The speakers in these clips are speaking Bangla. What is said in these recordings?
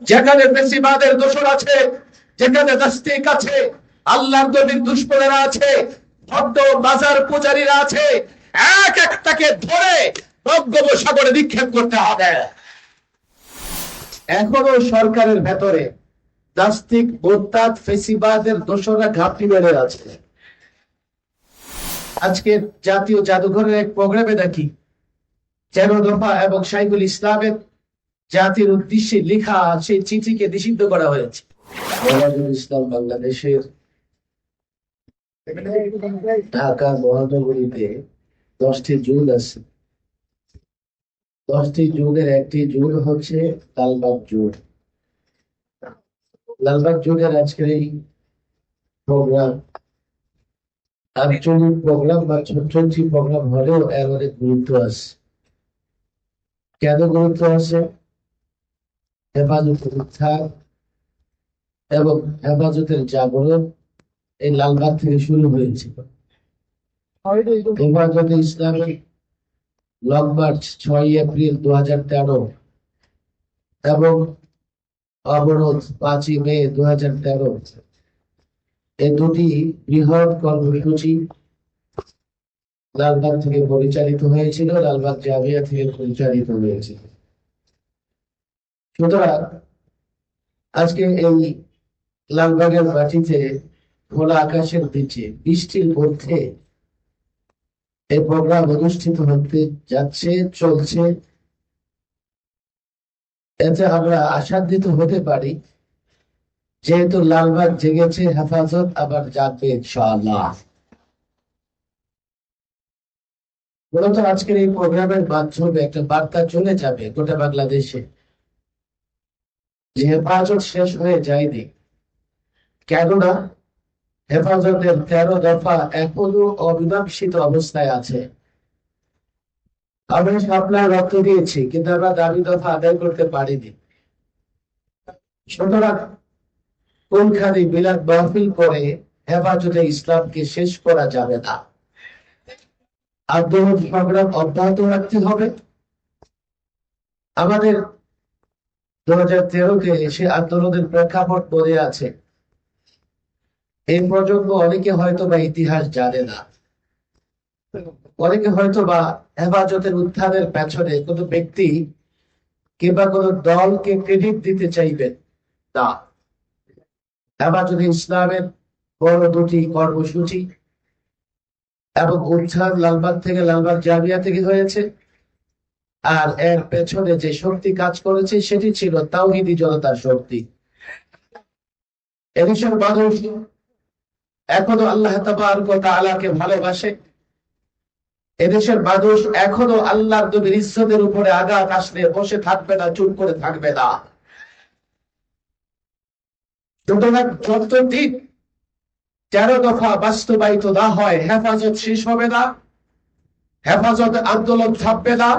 যেখানে ফেসিবাদের দোষর আছে, যেখানে নাস্তিক আছে, আল্লাহর নবীর দুশমনেরা আছে, ভক্ত বাজার পূজারীরা আছে, এক একটাকে ধরে বঙ্গোপসাগরে নিক্ষেপ করতে হবে। এখনো সরকারের ভেতরে নাস্তিক মোরতাদ ফেসিবাদের দোষররা ঘাপটি মেরে আছে। আজকে জাতীয় জাদুঘরের এক প্রোগ্রামে দেখি 13 দফা এবং শাইখুল ইসলামের জাতির উদ্দেশ্যে লেখা সেই চিঠিকে নিষিদ্ধ করা হয়েছে। ইসলাম বাংলাদেশের ঢাকা মহানগরীতে 10টি জুন আছে। 10টি জুনের একটি জুন হচ্ছে লালবাগ জুন। লালবাগ জুনের আজকের এই প্রোগ্রাম আঞ্চলিক প্রোগ্রাম বা ছোট প্রোগ্রাম হলেও এর অনেক গুরুত্ব আছে। কেন গুরুত্ব আছে? হেফাজতের উত্থান এবং হেফাজতের জাগরণ এই লালবাগ থেকে শুরু হয়েছিল। হেফাজতে ইসলামের লং মার্চ 6 এপ্রিল 2013 এবং অবরোধ 5 মে 2013, এই দুটি বৃহৎ কর্মসূচি লালবাগ থেকে পরিচালিত হয়েছিল, লালবাগ জামিয়া থেকে পরিচালিত হয়েছিল। সুতরাং আজকে এই লালবাগের মাটিতে খোলা আকাশের নিচে বৃষ্টির মধ্যে এই প্রোগ্রাম অনুষ্ঠিত হতে যাচ্ছে, চলছে। এতে আমরা আশান্বিত হতে পারি, যেহেতু লালবাগ জেগেছে, হেফাজত আবার জাগবে ইনশাআল্লাহ। মূলত আজকের এই প্রোগ্রামের মাধ্যমে একটা বার্তা চলে যাবে গোটা বাংলাদেশে যে হেফাজত শেষ হয়ে যায়নি। কেননা হেফাজতের 13 দফা এখনো অমীমাংসিত অবস্থায় আছে। আমরা সাপ্লাই রক্ত দিয়েছি, কিন্তু আমরা দাবি দফা আদায় করতে পারিনি। সুতরাং কোনখানে বিলাত মাহফিল করে হেফাজতে ইসলামকে শেষ করা যাবে না। আন্দোলন সংগ্রাম অব্যাহত রাখতে হবে। আমাদের 2013-তে সে আন্দোলনের প্রেক্ষাপট মনে আছে। এই প্রজন্ম অনেকে হয়তো বা ইতিহাস জানে না, অনেকে হয়তো বা হেফাজতের উত্থানের পেছনে কোনো ব্যক্তি কিংবা কোনো দলকে ক্রেডিট দিতে চাইবেন না। হেফাজতে ইসলামের বড় দুটি কর্মসূচি এবং উত্থান লালবাগ থেকে, লালবাগ জামিয়া থেকে হয়েছে। আর এর পেছনে যে শক্তি কাজ করেছে সেটি ছিল তাওহীদি জনতার শক্তি। এদেশের মানুষ এখনো আল্লাহ তাবারক ওয়া তাআলাকে ভালোবাসে। এদেশের মানুষ এখনো আল্লাহর নবীর ইজ্জতের উপরে আঘাত আসলে বসে থাকবে না, চুপ করে থাকবে না। সুতরাং যতদিন 13 দফা বাস্তবায়িত না হয়, হেফাজত শেষ হবে না, হেফাজত আন্দোলন থামবে না।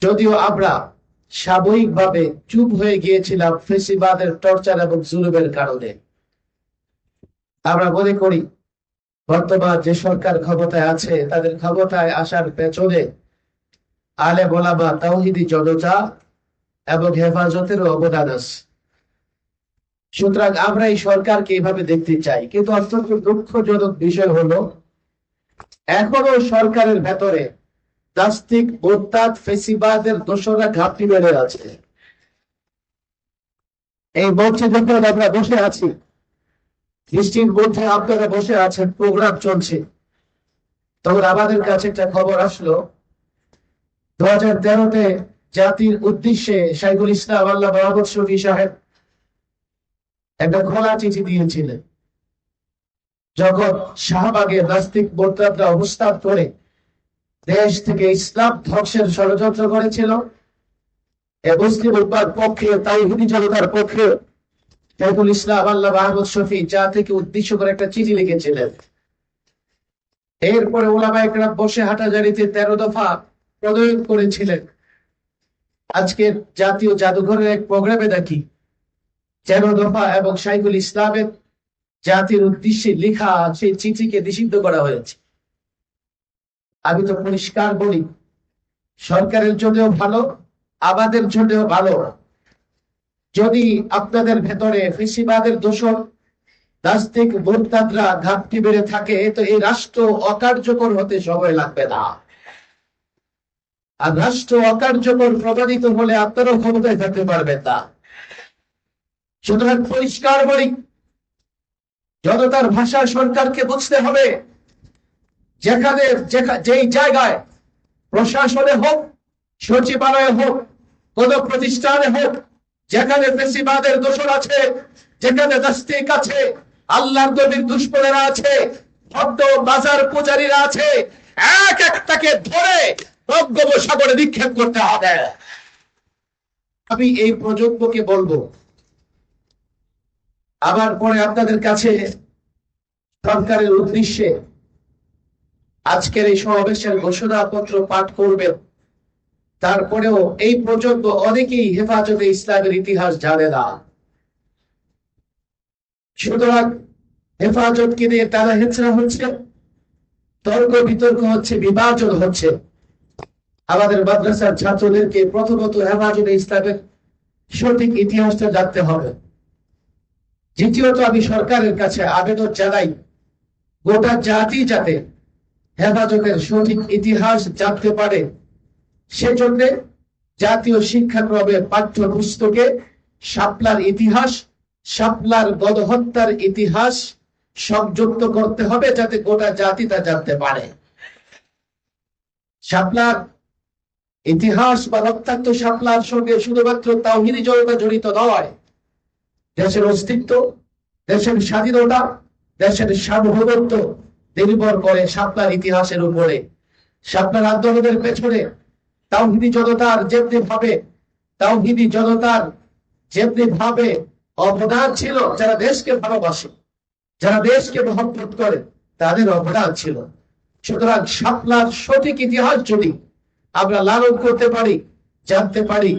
যদিও আমরা সাময়িকভাবে চুপ হয়ে গিয়েছিলাম ফেসিবাদের টর্চার এবং জুলুমের কারণে, আমরা মনে করি বর্তমান যে সরকার ক্ষমতায় আছে তাদের ক্ষমতায় আসার পেছনে আলেম ওলামা, তাওহীদি জনতা এবং হেফাজতেরও অবদান আছে। সুতরাং আমরা এই সরকারকে এইভাবে দেখতে চাই। কিন্তু অত্যন্ত দুঃখজনক বিষয় হলো এখনো সরকারের ভেতরে নাস্তিক মোরতাদ ফেসিবাদের দোষররা ঘাপটি মেরে আছে। এই মঞ্চে যখন আমরা বসে আছি, বৃষ্টির মধ্যে আপনারা বসে আছেন, প্রোগ্রাম চলছে, তখন আমাদের কাছে একটা খবর আসলো 2013-তে জাতির উদ্দেশ্যে শাইখুল ইসলাম আল্লাহ মোহাম্মদ শফি সাহেব একটা খোলা চিঠি দিয়েছিলেন। যখন শাহবাগে নাস্তিক মোরতাদরা অবস্থান করে দেশ থেকে ইসলাম ধ্বংসের ষড়যন্ত্র করেছিল, মুসলিম উম্মার পক্ষে, তাওহীদি জনতার পক্ষে শাইখুল ইসলাম আল্লাহ মোহাম্মদ শফি জাতিকে উদ্দেশ্য করে একটা চিঠি লিখেছিলেন। এরপরে উলামায়ে কেরাম বসে হাঁটাজারিতে 13 দফা প্রণয়ন করেছিলেন। আজকে জাতীয় জাদুঘরের এক প্রোগ্রামে দেখি 13 দফা এবং শাইখুল ইসলামের জাতির উদ্দেশ্যে লেখা সেই চিঠিকে নিষিদ্ধ করা হয়েছে। আমি তো পরিষ্কার বলি, সরকারের জন্যও ভালো, আমাদের জন্যও ভালো যদি আপনাদের ভেতরে ফেসিবাদের দোষর নাস্তিক মুরতাদরা ঘাপটি বেড়ে থাকে, তো এই রাষ্ট্র অকার্যকর হতে সময় লাগবে না। আর রাষ্ট্র অকার্যকর প্রমাণিত হলে আপনারাও ক্ষমতায় থাকতে পারবেন না। সুতরাং পরিষ্কার বলি, জনতার ভাষা সরকারকে বুঝতে হবে, যেখানে যেই জায়গায় প্রশাসনে হোক, সচিবালয়ে হোক, কোন প্রতিষ্ঠানে হোক, যেখানে ফেসিবাদের দোষর আছে, যেখানে নাস্তিক আছে, আল্লাহর নবীর দুশমনেরা আছে, ভক্ত বাজার পূজারীরা আছে, এক একটাকে ধরে বঙ্গোপসাগরে নিক্ষেপ করতে হবে। আমি এই প্রজন্মকে বলবো, আবার পরে আপনাদের কাছে সরকারের উদ্দেশ্যে আজকের এই সমাবেশের ঘোষণাপত্র পাঠ করবেন। তারপরেও এই প্রজন্ম অনেকেই হেফাজতে ইসলামের ইতিহাস জানে না। সুতরাং হেফাজতকে নিয়ে টানা হেঁচড়া হচ্ছে, তর্ক বিতর্ক হচ্ছে, বিভাজন হচ্ছে। আমাদের মাদ্রাসার ছাত্রদেরকে প্রথমত হেফাজতে ইসলামের সঠিক ইতিহাসটা জানতে হবে। দ্বিতীয়ত আমি সরকারের কাছে আবেদন জানাই, গোটা জাতি যাতে হেফাজতের সঠিক ইতিহাস জানতে পারে, সেজন্য জাতীয় শিক্ষাক্রমে পাঠ্যপুস্তকে শাপলার ইতিহাস, শাপলার গণহত্যার ইতিহাস সংযুক্ত করতে হবে, যাতে গোটা জাতি তা জানতে পারে। শাপলার ইতিহাস বা রক্তাক্ত শাপলার সঙ্গে শুধুমাত্র তাওহীদি জনতা জড়িত নয়। দেশের অস্তিত্ব, দেশের স্বাধীনতা, দেশের সার্বভৌমত্ব নির্ভর করে শাপলার ইতিহাসের উপরে। শাপলার আন্দোলনের পেছনে তাওহীদি জনতার যেমনি ভাবে অবদান ছিল, যারা দেশকে ভালোবাসে, যারা দেশকে মহব্বত করে, তাদের অবদান ছিল। সুতরাং শাপলার সঠিক ইতিহাস যদি আমরা লালন করতে পারি, জানতে পারি,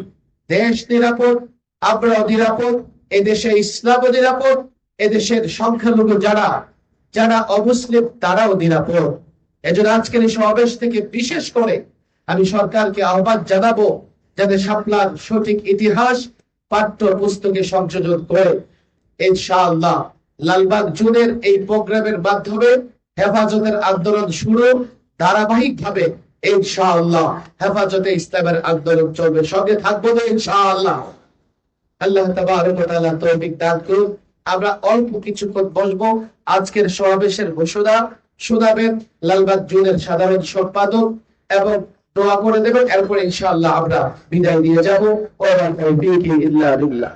দেশ নিরাপদ, আমরাও নিরাপদ, এদেশে ইসলামও নিরাপদ, এদেশের সংখ্যালঘু যারা অমুসলিম তারাও নিরাপদ। এজন্য আজকের এই সমাবেশ থেকে বিশেষ করে আমি সরকারকে আহ্বান জানাবো, যাতে শাপলার সঠিক ইতিহাস পাঠ্য পুস্তকে সংযোজন করে ইনশাআল্লাহ লালবাগ জুনের এই প্রোগ্রামের মাধ্যমে হেফাজতের আন্দোলন শুরু, ধারাবাহিক ভাবে ইনশাআল্লাহ হেফাজতে ইসলামের আন্দোলন চলবে। সঙ্গে থাকবো না ইনশাআল্লাহ। আল্লাহ তাবারক ওয়া তাআলা তৌফিক দান করুন। আমরা অল্প কিছুক্ষণ বসবো। আজকের সমাবেশের ঘোষণা শোনাবেন লালবাগ জুনের সাধারণ সম্পাদক এবং দোয়া করে দেবেন। এরপরে ইনশাআল্লাহ আমরা বিদায় নিয়ে যাবো। ওয়া মা তাওফীকি ইল্লা বিল্লাহ।